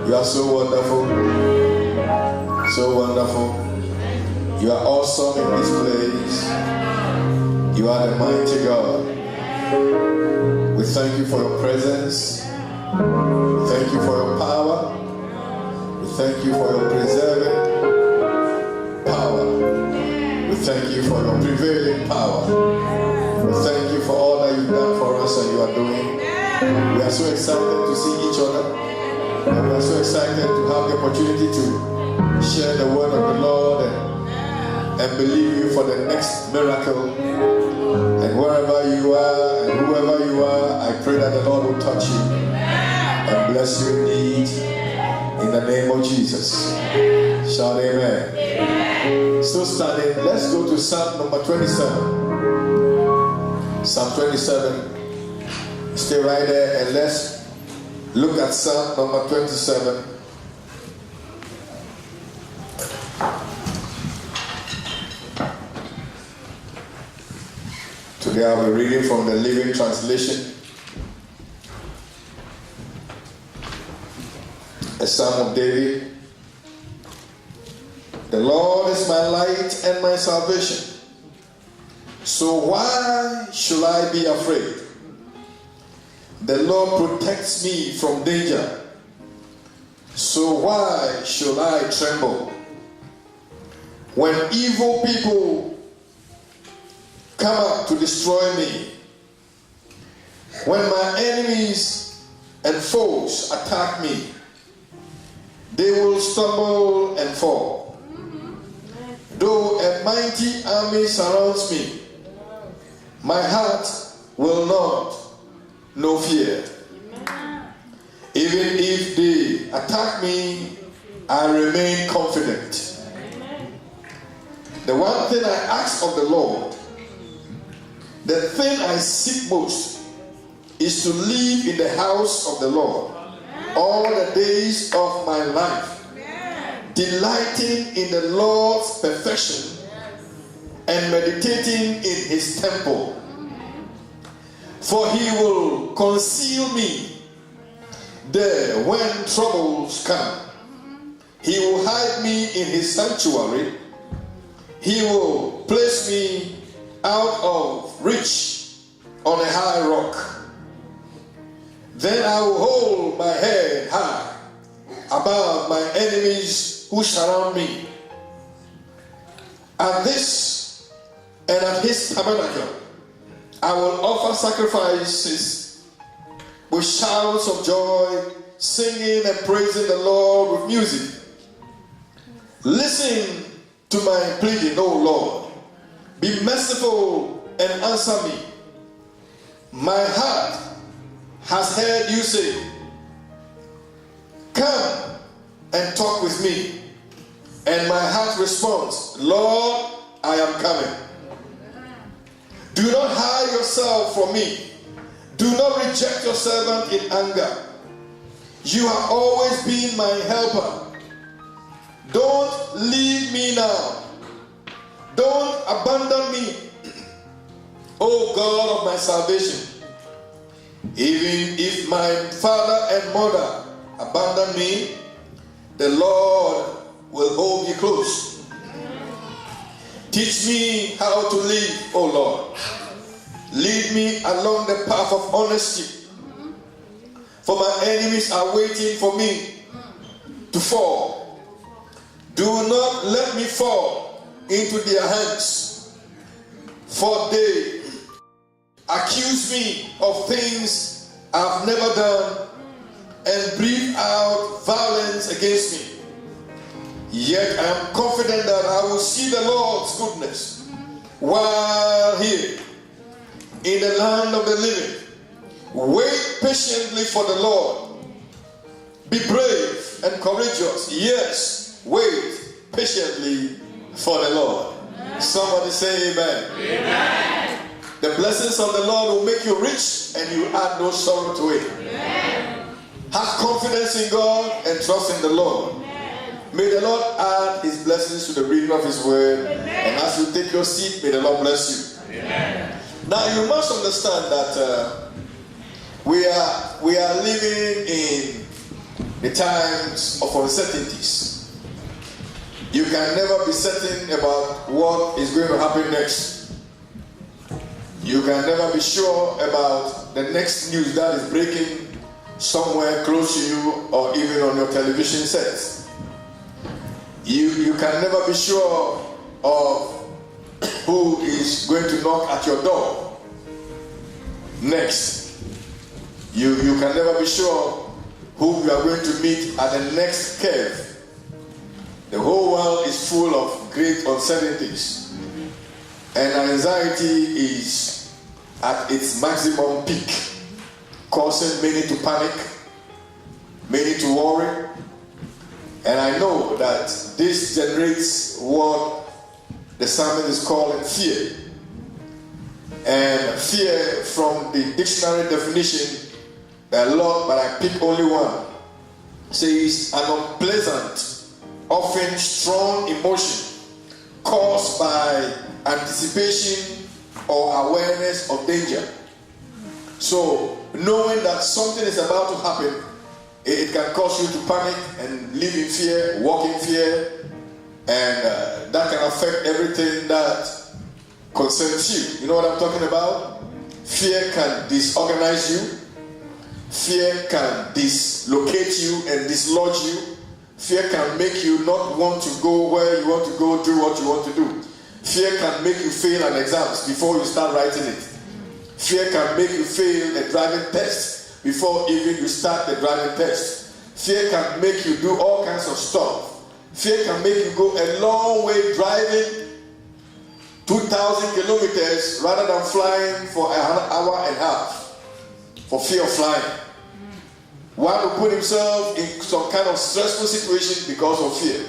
You are so wonderful. So wonderful. You are awesome in this place. You are the mighty God. We thank you for your presence. We thank you for your power. We thank you for your preserving power. We thank you for your prevailing power. We thank you for all that you've done for us and you are doing. We are so excited to see each other. And we are so excited to have the opportunity to share the word of the Lord and believe you for the next miracle. And wherever you are and whoever you are, I pray that the Lord will touch you and bless you indeed in the name of Jesus. Shout amen. Still standing. Let's go to Psalm number 27. Psalm 27. Stay right there and let's look at Psalm number 27. Today I'll be reading from the Living Translation. A Psalm of David. The Lord is my light and my salvation. So why should I be afraid? The Lord protects me from danger. So why should I tremble? When evil people come up to destroy me, when my enemies and foes attack me, they will stumble and fall. Though a mighty army surrounds me, my heart will not know fear. Even if they attack me, I remain confident. The one thing I ask of the Lord, the thing I seek most, is to live in the house of the Lord all the days of my life, delighting in the Lord's perfection and meditating in his temple. For he will conceal me there when troubles come. He will hide me in his sanctuary. He will place me out of reach on a high rock. Then I will hold my head high above my enemies who surround me. At this and at his tabernacle, I will offer sacrifices with shouts of joy, singing and praising the Lord with music. Listen to my pleading, O Lord. Be merciful and answer me. My heart has heard you say, come and talk with me. And my heart responds, Lord, I am coming. Do not hide yourself from me. Do not reject your servant in anger. You have always been my helper. Don't leave me now. Don't abandon me, O God of my salvation. Even if my father and mother abandon me, the Lord will hold me close. Teach me how to live, O Lord. Lead me along the path of honesty. For my enemies are waiting for me to fall. Do not let me fall into their hands. For they accuse me of things I've never done and breathe out violence against me. Yet I am confident that I will see the Lord's goodness while here in the land of the living. Wait patiently for the Lord. Be brave and courageous. Yes, wait patiently for the Lord. Somebody say amen. Amen. The blessings of the Lord will make you rich and you add no sorrow to it. Amen. Have confidence in God and trust in the Lord. May the Lord add his blessings to the reading of his word. Amen. And as you take your seat, may the Lord bless you. Amen. Now you must understand that we are living in the times of uncertainties. You can never be certain about what is going to happen next. You can never be sure about the next news that is breaking somewhere close to you or even on your television set. You can never be sure of who is going to knock at your door next. You can never be sure who you are going to meet at the next curve. The whole world is full of great uncertainties, and anxiety is at its maximum peak, causing many to panic, many to worry. And I know that this generates what the psalmist is calling fear. And fear, from the dictionary definition, a lot, but I pick only one, says an unpleasant, often strong emotion caused by anticipation or awareness of danger. So, knowing that something is about to happen, it can cause you to panic and live in fear, walk in fear, and that can affect everything that concerns you. You know what I'm talking about? Fear can disorganize you. Fear can dislocate you and dislodge you. Fear can make you not want to go where you want to go, do what you want to do. Fear can make you fail an exam before you start writing it. Fear can make you fail a driving test before even you start the driving test. Fear can make you do all kinds of stuff. Fear can make you go a long way driving 2,000 kilometers rather than flying for an hour and a half for fear of flying. One will put himself in some kind of stressful situation because of fear.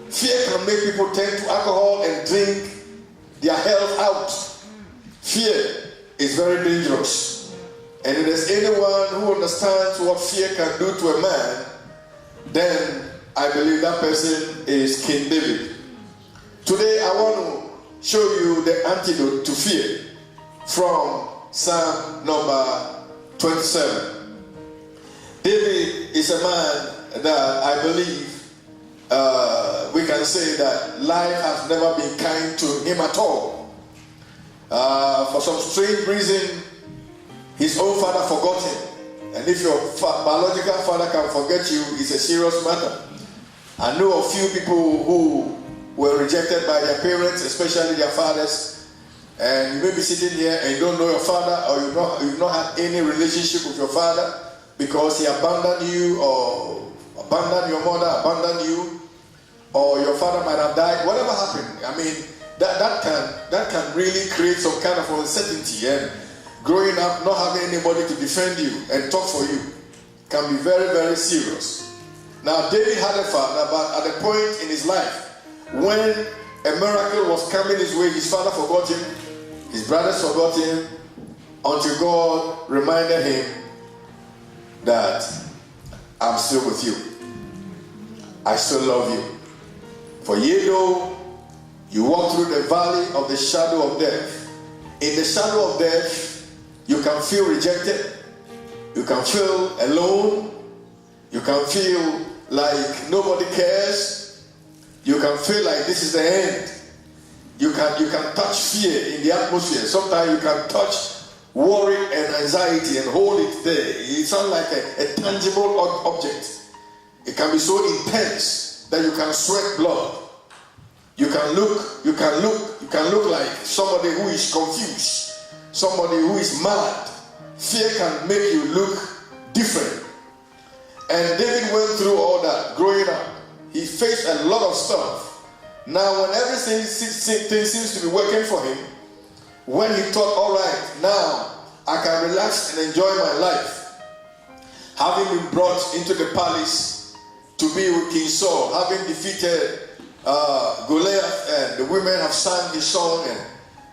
Fear can make people turn to alcohol and drink their health out. Fear is very dangerous. And if there's anyone who understands what fear can do to a man, then I believe that person is King David. Today I want to show you the antidote to fear from Psalm number 27. David is a man that I believe we can say that life has never been kind to him at all. For some strange reason, his own father forgot him. And if your biological father can forget you, it's a serious matter. I know a few people who were rejected by their parents, especially their fathers. And you may be sitting here and you don't know your father, or you've not had any relationship with your father because he abandoned you, or abandoned your mother, abandoned you, or your father might have died. Whatever happened, I mean, that can really create some kind of uncertainty. And growing up, not having anybody to defend you and talk for you can be very, very serious. Now, David had a father, but at a point in his life, when a miracle was coming his way, his father forgot him, his brothers forgot him, until God reminded him that I'm still with you. I still love you. For yea though you walk through the valley of the shadow of death, in the shadow of death, you can feel rejected, you can feel alone, you can feel like nobody cares, you can feel like this is the end. You can touch fear in the atmosphere. Sometimes you can touch worry and anxiety and hold it there. It sounds like a tangible object. It can be so intense that you can sweat blood. You can look like somebody who is confused, somebody who is mad. Fear can make you look different. And David went through all that growing up. He faced a lot of stuff. Now, when everything seems to be working for him, when he thought, all right, now I can relax and enjoy my life, having been brought into the palace to be with King Saul, having defeated Goliath, and the women have sung his song,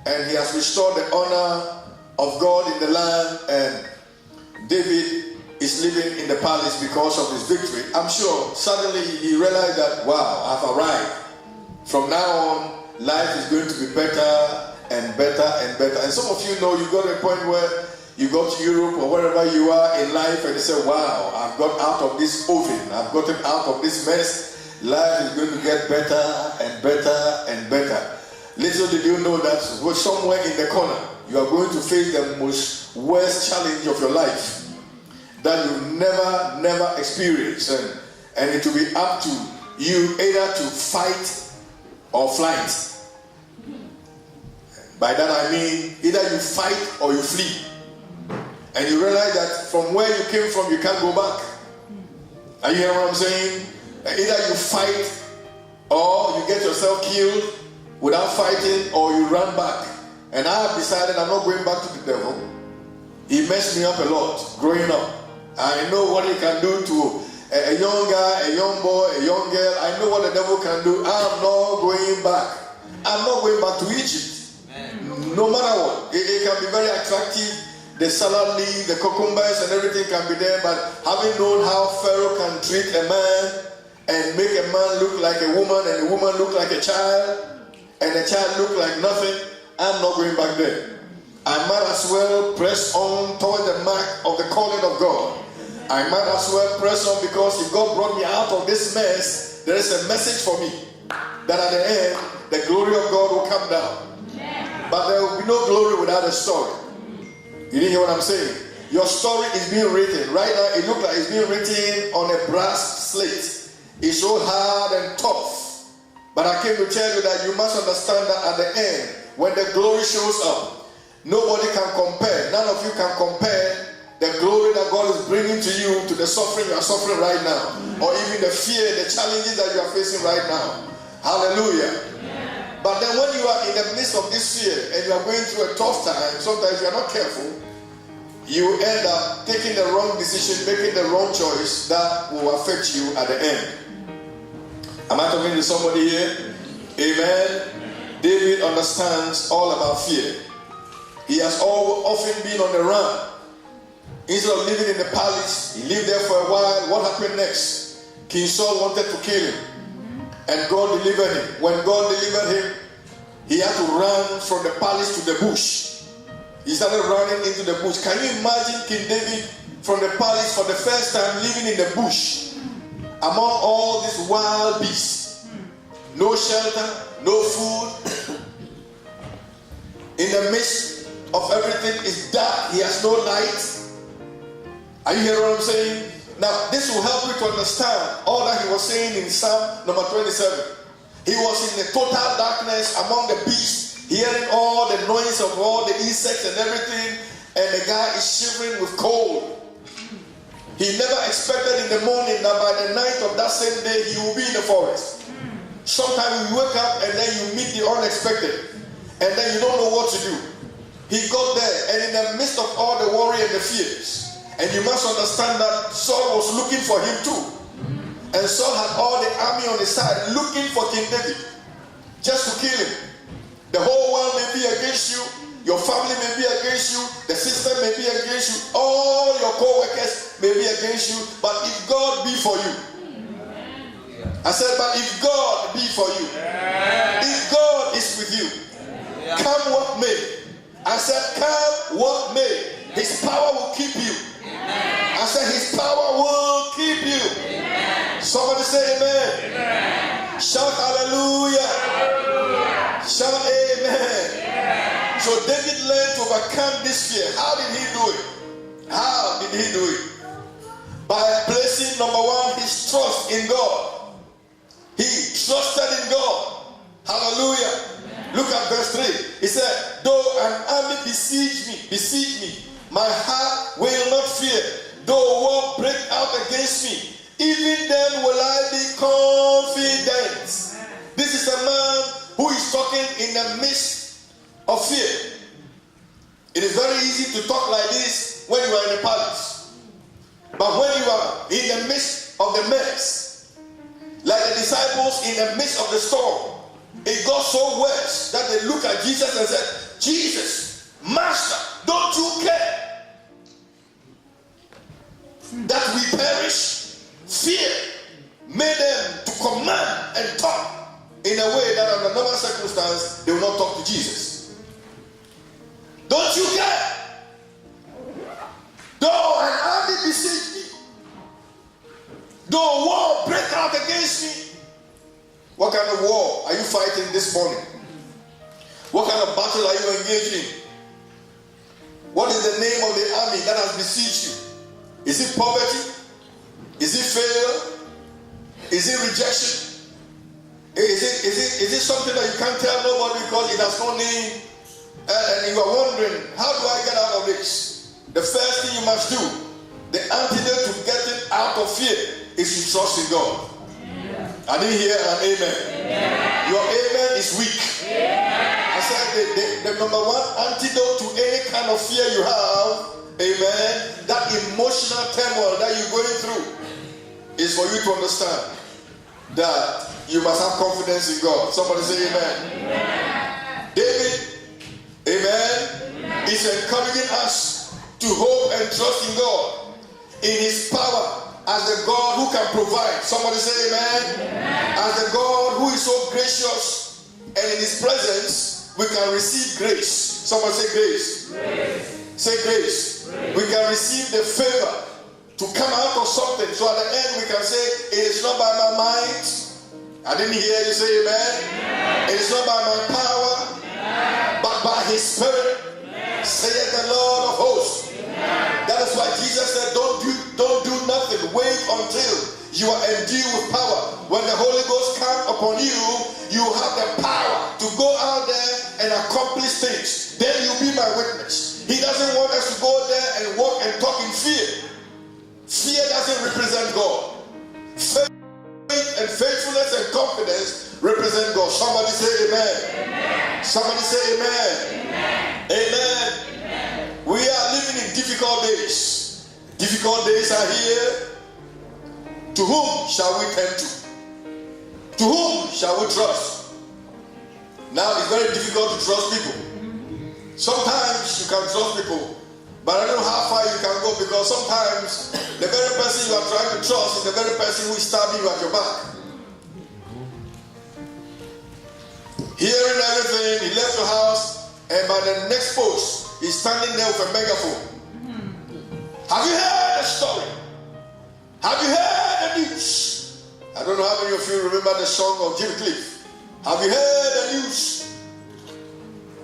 and he has restored the honor of God in the land, and David is living in the palace because of his victory. I'm sure suddenly he realized that, wow, I've arrived. From now on, life is going to be better and better and better. And some of you know you got to a point where you go to Europe or wherever you are in life and you say, wow, I've got out of this oven, I've gotten out of this mess. Life is going to get better and better and better. Little did you know that somewhere in the corner, you are going to face the most worst challenge of your life that you've never experienced. And it will be up to you either to fight or flight. By that I mean, either you fight or you flee. And you realize that from where you came from, you can't go back. Are you hearing what I'm saying? Either you fight or you get yourself killed without fighting, or you run back. And I have decided I'm not going back to the devil. He messed me up a lot growing up. I know what he can do to a young guy, a young boy, a young girl. I know what the devil can do. I'm not going back. I'm not going back to Egypt. Amen. No matter what. It can be very attractive. The salad leaf, the cucumbers and everything can be there. But having known how Pharaoh can treat a man and make a man look like a woman and a woman look like a child and a child look like nothing, I'm not going back there. I might as well press on toward the mark of the calling of God. I might as well press on, because if God brought me out of this mess, there is a message for me that at the end, the glory of God will come down. But there will be no glory without a story. You didn't hear what I'm saying? Your story is being written. Right now, it looks like it's being written on a brass slate. It's so hard and tough. But I came to tell you that you must understand that at the end, when the glory shows up, nobody can compare. None of you can compare the glory that God is bringing to you to the suffering you are suffering right now, or even the fear, the challenges that you are facing right now. Hallelujah. But then when you are in the midst of this fear and you are going through a tough time, sometimes you are not careful, you end up taking the wrong decision, making the wrong choice that will affect you at the end. Am I talking to somebody here? Amen. David understands all about fear. He has often been on the run. Instead of living in the palace, he lived there for a while. What happened next? King Saul wanted to kill him, and God delivered him. When God delivered him, he had to run from the palace to the bush. He started running into the bush. Can you imagine King David from the palace for the first time living in the bush among all these wild beasts? No shelter, no food. In the midst of everything is dark. He has no light. Are you hearing what I'm saying? Now, this will help you to understand all that he was saying in Psalm number 27. He was in the total darkness among the beasts, hearing all the noise of all the insects and everything, and the guy is shivering with cold. He never expected in the morning that by the night of that same day, he will be in the forest. Sometimes you wake up and then you meet the unexpected, and then you don't know what to do. He got there, and in the midst of all the worry and the fears, and you must understand that Saul was looking for him too. And Saul had all the army on his side looking for King David, just to kill him. The whole world may be against you. Your family may be against you. The system may be against you. All your co-workers may be against you. But if God be for you. I said, but if God be for you. If God is with you. Come what may. I said, come what may. His power will keep you. I said his power will keep you. Amen. Somebody say amen. Amen. Shout hallelujah. Hallelujah. Shout amen. Amen. So David learned to overcome this fear. How did he do it? How did he do it? By placing, number one, his trust in God. He trusted in God. Hallelujah. Amen. Look at verse 3. He said, though an army besiege me, my heart will not fear. Though war break out against me, even then will I be confident. This is a man who is talking in the midst of fear. It is very easy to talk like this when you are in a palace. But when you are in the midst of the mess, like the disciples in the midst of the storm, it got so worse that they look at Jesus and said, Jesus, Master, don't you care that we perish? Fear made them to command and talk in a way that under normal circumstance they will not talk to Jesus. Don't you care? Though war break out against me. What kind of war are you fighting this morning? What kind of battle are you engaged in? What is the name of the army that has besieged you? Is it poverty? Is it failure? Is it rejection? Is it something that you can't tell nobody because it has no name? And you are wondering, how do I get out of this? The first thing you must do, the antidote to getting out of fear, is to trust in God. I didn't hear an amen. Your amen is weak. I said the number one antidote to any kind of fear you have, amen, that emotional turmoil that you're going through, is for you to understand that you must have confidence in God. Somebody say amen. David, amen, is encouraging us to hope and trust in God, in his power, as the God who can provide. Somebody say amen. As the God who is so gracious, and in his presence we can receive grace. Somebody say grace. Say grace. We can receive the favor to come out of something. So at the end we can say, it is not by my might. I didn't hear you say amen. It is not by my power, but by his spirit, saith the Lord of hosts. That is why Jesus said, don't do nothing. Wait until you are endued with power. When the Holy Ghost comes upon you, you have the power to go out there and accomplish things. Then you'll be my witness. He doesn't want us to go there and walk and talk in fear. Fear doesn't represent God. Faith and faithfulness and confidence represent God. Somebody say amen. Somebody say amen. Amen. We are living in difficult days. Difficult days are here. To whom shall we turn to? To whom shall we trust? Now it's very difficult to trust people. Sometimes you can trust people, but I don't know how far you can go, because sometimes the very person you are trying to trust is the very person who is stabbing you at your back. Hearing everything, he left the house, and by the next post, he's standing there with a megaphone. Have you heard the story? Have you heard the news? I don't know how many of you remember the song of Jim Cliff. Have you heard the news?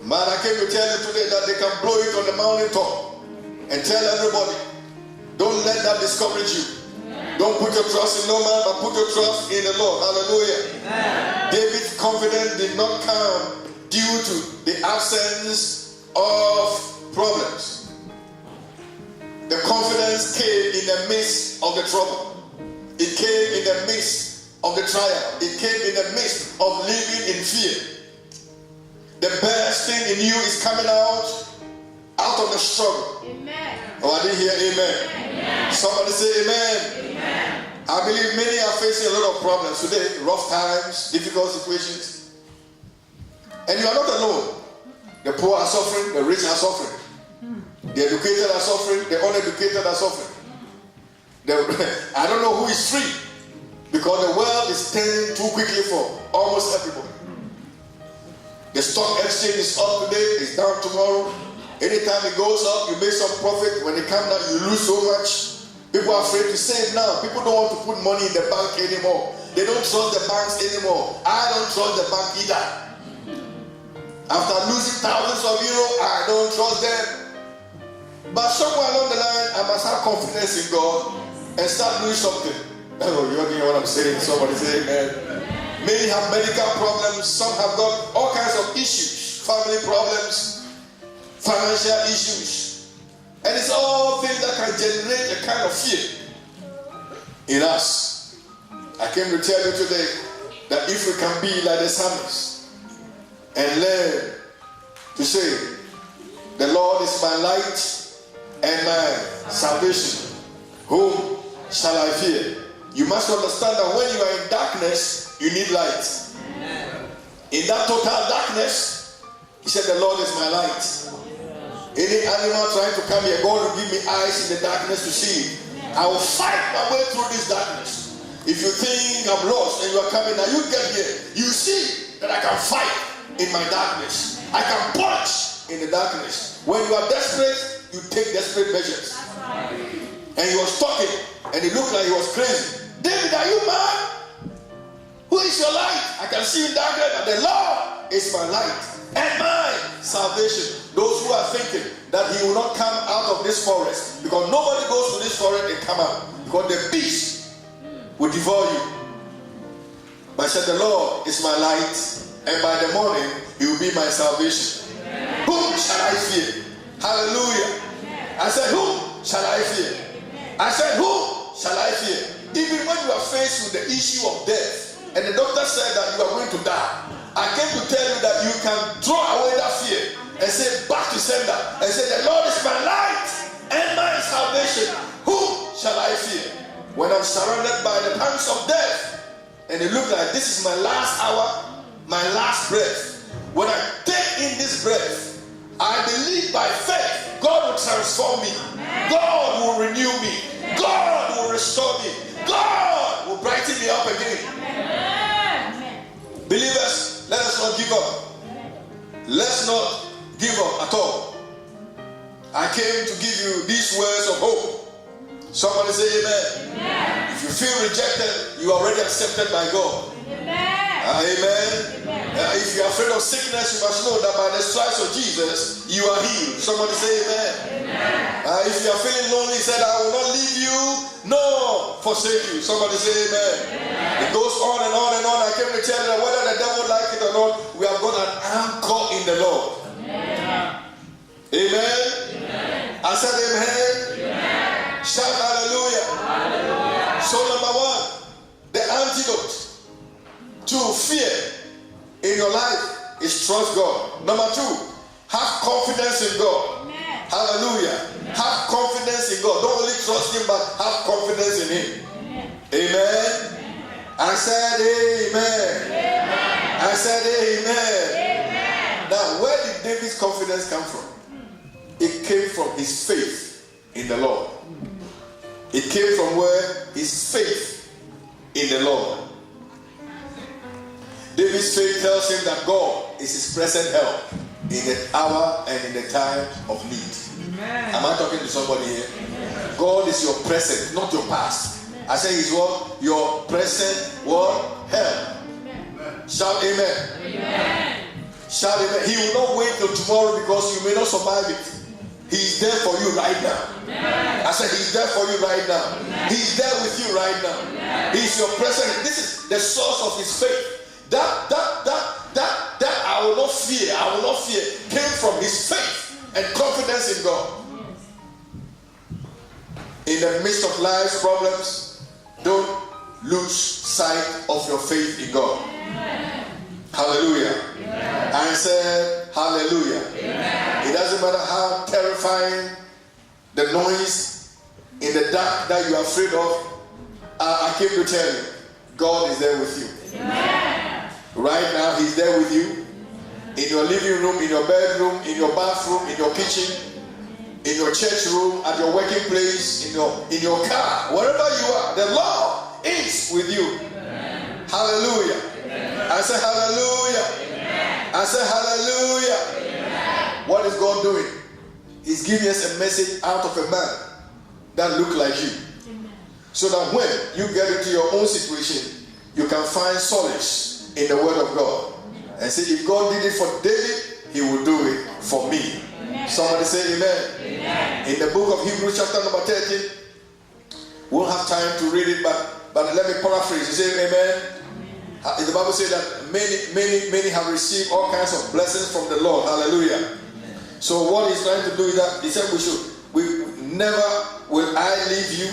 Man, I came to tell you today that they can blow it on the mountaintop and tell everybody, don't let that discourage you. Don't put your trust in no man, but put your trust in the Lord. Hallelujah. Amen. David's confidence did not come due to the absence of problems. The confidence came in the midst of the trouble. It came in the midst of the trial. It came in the midst of living in fear. The best thing in you is coming out of the struggle. Amen. Oh, I didn't hear amen. Amen. Somebody say amen. Amen. I believe many are facing a lot of problems today. Rough times, difficult situations. And you are not alone. The poor are suffering, the rich are suffering. The educated are suffering, the uneducated are suffering. I don't know who is free, because the world is turning too quickly for almost everybody. The stock exchange is up today, it's down tomorrow. Anytime it goes up, you make some profit. When it comes down, you lose so much. People are afraid to save now. People don't want to put money in the bank anymore. They don't trust the banks anymore. I don't trust the bank either. After losing thousands of euros, I don't trust them. But somewhere along the line, I must have confidence in God and start doing something. Oh, you don't know what I'm saying? Somebody say amen. Many have medical problems. Some have got all kinds of issues. Family problems, financial issues. And it's all things that can generate a kind of fear in us. I came to tell you today that if we can be like the psalmist and learn to say, the Lord is my light and my salvation, whom shall I fear? You must understand that when you are in darkness, you need light. In that total darkness, he said, the Lord is my light. Any animal trying to come here, God will give me eyes in the darkness to see. I will fight my way through this darkness. If you think I'm lost and you are coming now, you get here. You see that I can fight in my darkness. I can punch in the darkness. When you are desperate, you take desperate measures. And he was talking, and it looked like he was crazy. David, are you mad? Who is your light? I can see in darkness, but the Lord is my light and my salvation. Those who are thinking that he will not come out of this forest, because nobody goes to this forest and come out, because the beast will devour you. But I said, the Lord is my light, and by the morning he will be my salvation. Amen. Whom shall I fear? Hallelujah. Amen. I said, whom shall I fear? Amen. I said, whom shall I fear? Even when you are faced with the issue of death, and the doctor said that you are going to die, I came to tell you that you can throw away that fear and say back to sender and say, the Lord is my light and my salvation. Whom shall I fear? When I'm surrounded by the pangs of death, and it looks like this is my last hour, my last breath. When I take in this breath, I believe by faith God will transform me. God will renew me. God will restore me. God will brighten me up again. Believers, let us not give up. Let's not give up at all. I came to give you these words of hope. Somebody say amen. Amen. If you feel rejected, you are already accepted by God. Amen. If you are afraid of sickness, you must know that by the stripes of Jesus, you are healed. Somebody say amen. If you are feeling lonely, said, I will not leave you, nor forsake you. Somebody say amen. It goes on and on and on. I came to tell you that whether the devil like it or not, we have got an anchor in the Lord. Amen. I said amen. Shout hallelujah. Hallelujah. So number one, the antidote to fear in your life is trust God. Number two, have confidence in God. Amen. Hallelujah. Amen. Have confidence in God. Don't only trust him, but have confidence in him. Amen. Amen. I said amen. Amen. I said amen. Amen. Now, where did David's confidence come from? It came from his faith in the Lord. It came from where? His faith in the Lord. David's faith tells him that God is his present help in the hour and in the time of need. Amen. Am I talking to somebody here? Amen. God is your present, not your past. Amen. I say he's what? Your present what? Help. Amen. Shout amen. Amen. Shout amen. He will not wait till tomorrow because you may not survive it. He's there for you right now. Amen. I said he's there for you right now. Amen. He's there with you right now. Amen. He's your present. This is the source of his faith. That I will not fear, came from his faith and confidence in God. In the midst of life's problems, don't lose sight of your faith in God. Amen. Hallelujah. Amen. I said hallelujah. Amen. It doesn't matter how terrifying the noise in the dark that you are afraid of. I came to tell you, God is there with you. Amen. Right now, he's there with you. In your living room, in your bedroom, in your bathroom, in your kitchen, in your church room, at your working place, in your car, wherever you are, the Lord is with you. Amen. Hallelujah. Amen. I say hallelujah. Amen. I say hallelujah. Amen. What is God doing? He's giving us a message out of a man that looks like you. Amen. So that when you get into your own situation, you can find solace in the word of God. And say, if God did it for David, he will do it for me. Amen. Somebody say amen. Amen. In the book of Hebrews chapter number 13, we won't have time to read it, but let me paraphrase. You say amen. The Bible says that many have received all kinds of blessings from the Lord. Hallelujah. Amen. So what he's trying to do is that he said never will I leave you,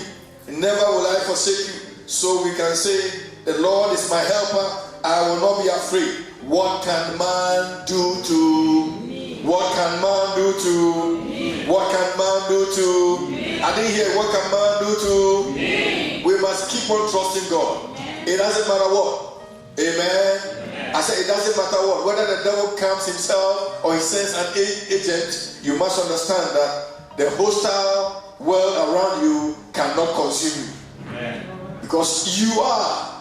never will I forsake you. So we can say, the Lord is my helper, I will not be afraid. What can man do to me? What can man do to me? What can man do to me? I didn't hear what can man do to me? We must keep on trusting God. Amen. It doesn't matter what. Amen. Amen. I said it doesn't matter what. Whether the devil comes himself or he sends an agent, you must understand that the hostile world around you cannot consume you. Amen. Because you are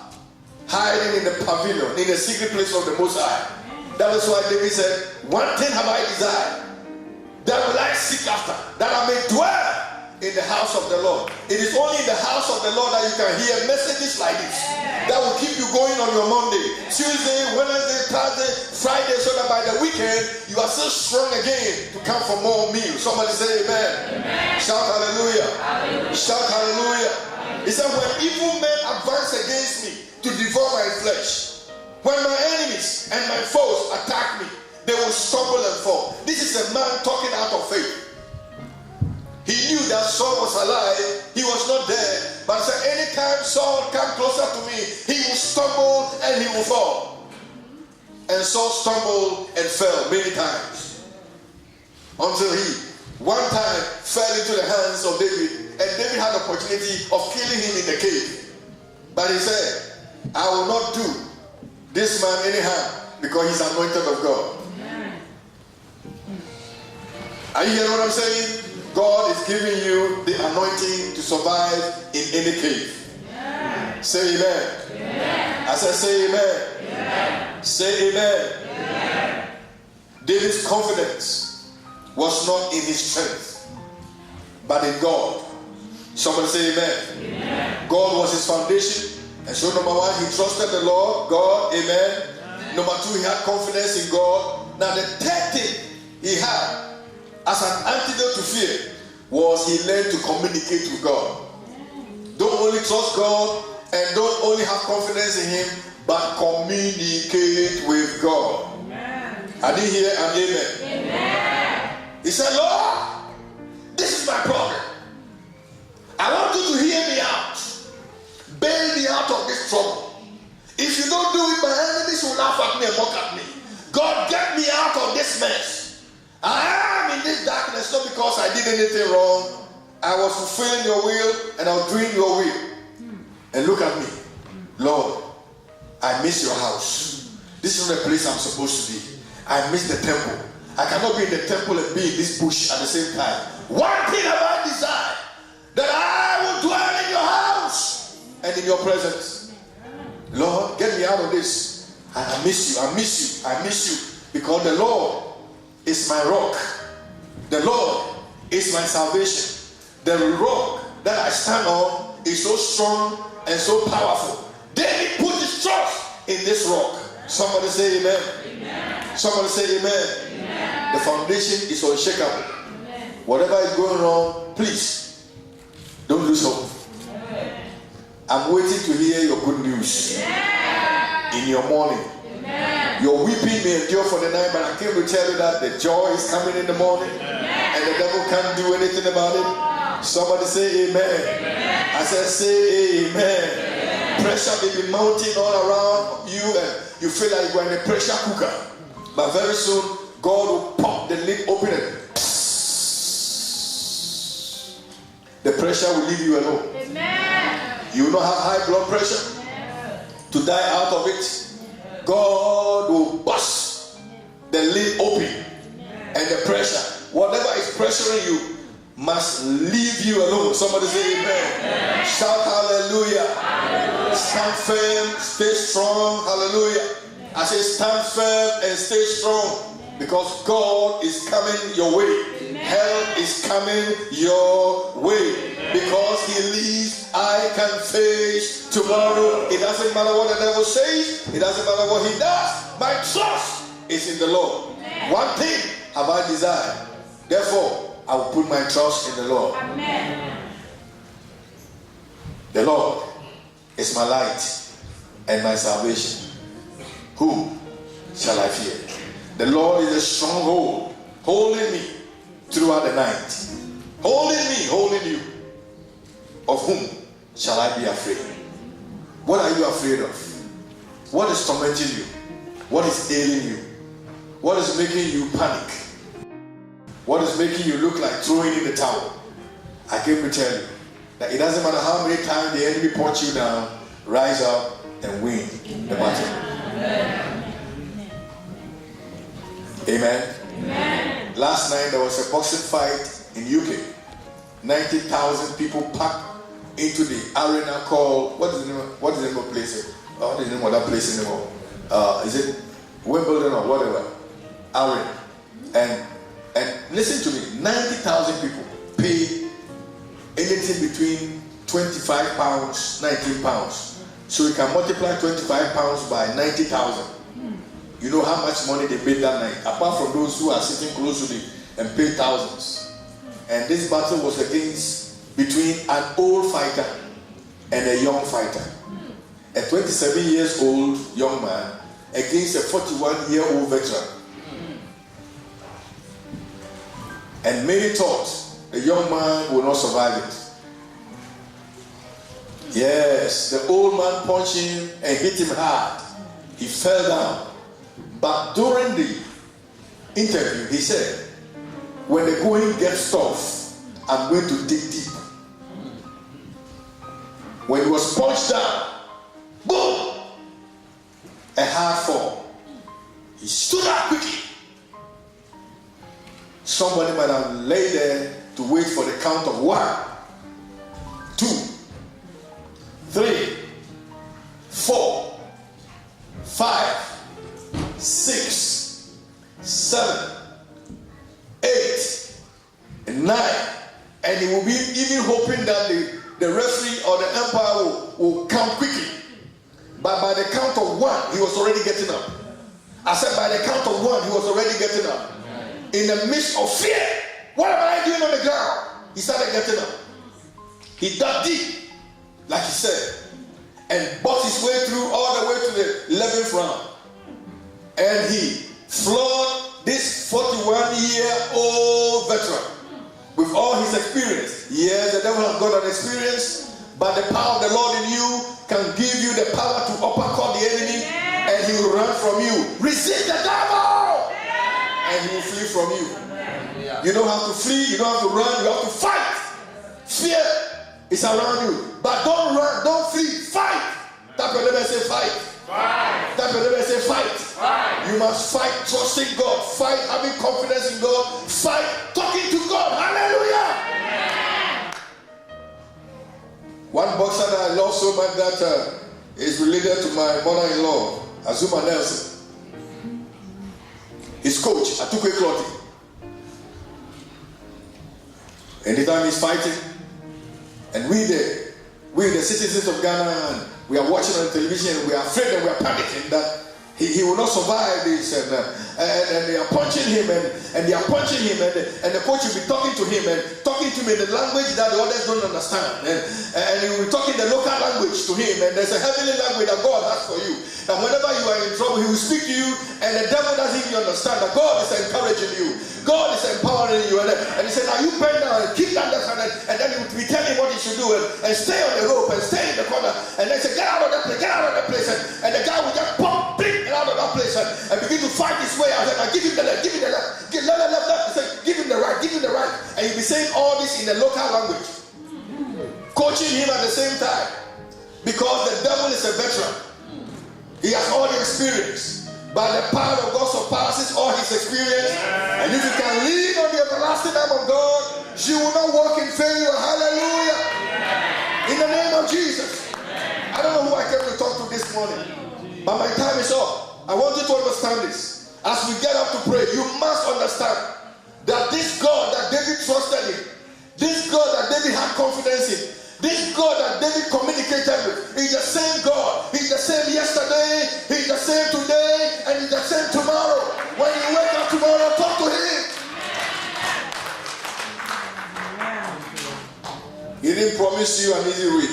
hiding in the pavilion, in the secret place of the Most High. That is why David said, one thing have I desired, that will I seek after, that I may dwell in the house of the Lord. It is only in the house of the Lord that you can hear messages like this that will keep you going on your Monday, Tuesday, Wednesday, Thursday, Friday, so that by the weekend you are still strong again to come for more meals. Somebody say amen. Amen. Shout hallelujah. Hallelujah. Shout hallelujah. Hallelujah. He said, when evil men advance against me to devour my flesh, when my enemies and my foes attack me, they will stumble and fall. This is a man talking out of faith. He knew that Saul was alive. He was not dead. But said, anytime Saul comes closer to me, he will stumble and he will fall. And Saul stumbled and fell many times. Until he, one time, fell into the hands of David. And David had the opportunity of killing him in the cave. But he said, I will not do this man any harm because he's anointed of God. Are you hearing what I'm saying? God is giving you the anointing to survive in any cave. Yeah. Say amen. Yeah. I said say amen. Yeah. Say amen. Yeah. David's confidence was not in his strength, but in God. Somebody say amen. Yeah. God was his foundation. And so number one, he trusted the Lord, God, amen. Yeah. Number two, he had confidence in God. Now the third thing he had as an antidote to fear was he learned to communicate with God. Don't only trust God and don't only have confidence in him, but communicate with God. Amen. I didn't hear an amen. Amen. He said, Lord, this is my problem. I want you to hear me out. Bail me out of this trouble. If you don't do it, my enemies will laugh at me and mock at me. God, get me out of this mess. I am in this darkness not because I did anything wrong. I was fulfilling your will and I was doing your will. And look at me. Lord, I miss your house. This is not the place I'm supposed to be. I miss the temple. I cannot be in the temple and be in this bush at the same time. One thing have I desired, that I will dwell in your house and in your presence. Lord, get me out of this. I miss you. I miss you. I miss you. Because the Lord is my rock. The Lord is my salvation. The rock that I stand on is so strong and so powerful. David put his trust in this rock. Somebody say amen. Amen. Somebody say amen. Amen. The foundation is unshakable. Amen. Whatever is going wrong, please don't lose hope. Amen. I'm waiting to hear your good news. Amen. In your morning. Amen. Your weeping may endure for the night, but I came to tell you that the joy is coming in the morning. Amen. And the devil can't do anything about it. Somebody say amen. Amen. I said say amen. Amen. Pressure may be mounting all around you and you feel like you're in a pressure cooker. But very soon, God will pop the lid open and the pressure will leave you alone. Amen. You will not have high blood pressure. Amen. To die out of it. God will bust the lid open. Amen. And the pressure, whatever is pressuring you, must leave you alone. Somebody say amen. Amen. Shout hallelujah. Hallelujah. Stand firm, stay strong. Hallelujah. I say stand firm and stay strong because God is coming your way. Amen. Help is coming your way. Amen. Because he lives, I can face tomorrow. It doesn't matter what the devil says. It doesn't matter what he does. My trust is in the Lord. Amen. One thing have I desired. Therefore, I will put my trust in the Lord. Amen. The Lord is my light and my salvation. Who shall I fear? The Lord is a stronghold, holding me throughout the night. Holding me, holding you. Of whom shall I be afraid? What are you afraid of? What is tormenting you? What is ailing you? What is making you panic? What is making you look like throwing in the towel? I came to tell you that it doesn't matter how many times the enemy puts you down, rise up and win the battle. Amen. Amen. Amen. Last night there was a boxing fight in UK. 90,000 people packed into the arena called, what is the name of the place? What is the name of that place anymore? Is it Wimbledon or whatever? Arena. And listen to me, 90,000 people paid anything between 25 pounds, 19 pounds. So you can multiply 25 pounds by 90,000. You know how much money they made that night, apart from those who are sitting close to me and pay thousands. And this battle was between an old fighter and a young fighter. A 27 years old young man against a 41-year-old veteran. And many thought the young man will not survive it. Yes, the old man punched him and hit him hard. He fell down. But during the interview, he said, when the going gets tough, I'm going to dig deep. When he was punched down, boom! A hard fall. He stood up quickly. Somebody might have laid there to wait for the count of 1, 2, 3, 4, 5, 6, 7, 8, and 9. And he will be even hoping that the referee or the umpire will count quickly. But by the count of 1, he was already getting up. I said by the count of 1, he was already getting up. In the midst of fear, what am I doing on the ground? He started getting up. He dug deep, like he said, and bought his way through all the way to the 11th round. And he floored this 41-year-old veteran with all his experience. Yes, the devil has got an experience, but the power of the Lord in you can give you the power to uppercut the enemy, and he will run from you. Resist the devil, and he will flee from you. You don't have to flee, you don't have to run, you have to fight. Fear is around you, but don't run, don't flee, fight. Tap your neighbor and say fight. Fight. Tap your neighbor and say fight. Fight. You must fight, trusting God, fight, having confidence in God, fight, talking to God. Hallelujah. Amen. One boxer that I love so much that is related to my mother-in-law, Azuma Nelson. His coach, Atukwe Clottey. Anytime he's fighting, and we the citizens of Ghana, and we are watching on television, and we are afraid and we are panicking that he will not survive this, and they are punching him, and they are punching him, and the coach will be talking to him in the language that the others don't understand, and he will be talking the local language to him, and there's a heavenly language that God has for you. And whenever you are in trouble, he will speak to you, and the devil doesn't even understand that God is encouraging you. God is empowering you. And he said, now you bend down and keep that left hand, and then he will be telling what he should do, and stay on the rope, and stay in the corner. And they say, get out of that place, get out of that place. And the guy will just pump, big, out of that place, and begin to fight his way out. And give him the left, give him the left, give him the left. He said, give him the right, give him the right. And he'll be saying all this in the local language, coaching him at the same time, because the devil is a veteran. He has all the experience, but the power of God surpasses all his experience. And if you can lean on the everlasting arm of God, you will not walk in failure. Hallelujah. In the name of Jesus. I don't know who I came to talk to this morning, but my time is up. I want you to understand this. As we get up to pray, you must understand that this God that David trusted in, this God that David had confidence in, this God that David communicated with, is the same God. He's the same yesterday, he's the same today, and he's the same tomorrow. When you wake up tomorrow, talk to him. He didn't promise you an easy way.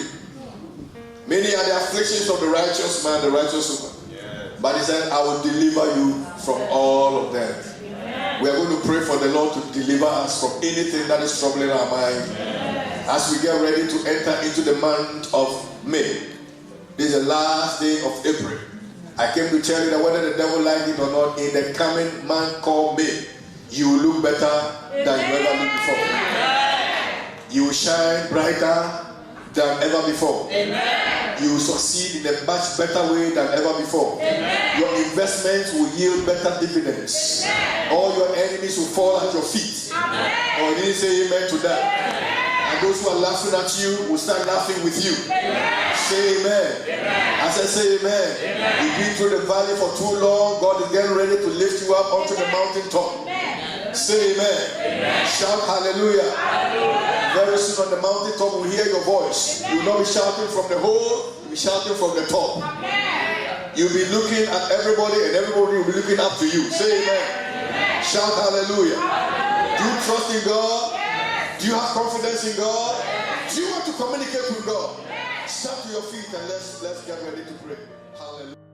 Many are the afflictions of the righteous man, the righteous woman. But he said, I will deliver you from all of them. We are going to pray for the Lord to deliver us from anything that is troubling our mind. As we get ready to enter into the month of May. This is the last day of April. I came to tell you that whether the devil likes it or not, in the coming month called May, you will look better than you ever looked before. You will shine brighter than ever before. Amen. You will succeed in a much better way than ever before. Amen. Your investments will yield better dividends. Amen. All your enemies will fall at your feet. Amen. Or you didn't say amen to that. Amen. And those who are laughing at you will start laughing with you. Amen. Say amen. Amen. As I say amen. Amen. You've been through the valley for too long. God is getting ready to lift you up onto the mountain top. Amen. Say amen. Amen. Shout hallelujah. Hallelujah. Very soon on the mountaintop we'll hear your voice. You will not be shouting from the hole, you'll be shouting from the top. You'll be looking at everybody and everybody will be looking up to you. Say amen. Shout hallelujah. Do you trust in God? Do you have confidence in God? Do you want to communicate with God? Stand to your feet and let's get ready to pray. Hallelujah.